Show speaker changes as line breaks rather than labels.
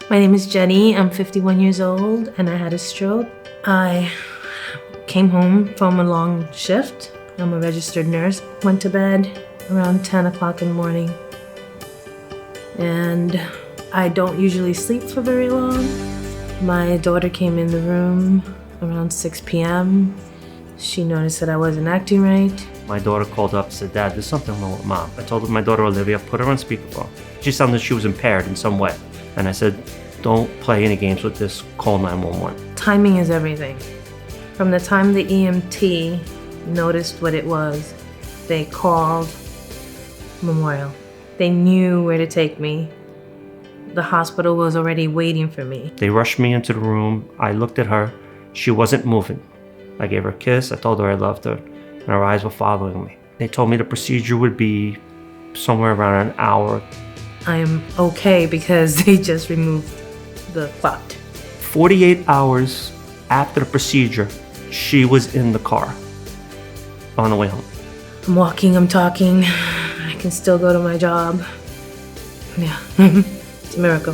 My name is Jenny. I'm 51 years old and I had a stroke. I came home from a long shift. I'm a registered nurse. Went to bed around 10 o'clock in the morning. And I don't usually sleep for very long. My daughter came in the room around 6 p.m. She noticed that I wasn't acting right.
My daughter called up and said, "Dad, there's something wrong with Mom." I told my daughter Olivia, put her on speakerphone. She sounded she was impaired in some way. And I said, "Don't play any games with this, call 911.
Timing is everything. From the time the EMT noticed what it was, they called Memorial. They knew where to take me. The hospital was already waiting for me.
They rushed me into the room. I looked at her. She wasn't moving. I gave her a kiss. I told her I loved her. And her eyes were following me. They told me the procedure would be somewhere around an hour.
I am okay because they just removed the clot.
48 hours after the procedure, she was in the car on the way home.
I'm walking, I'm talking. I can still go to my job. Yeah, it's a miracle.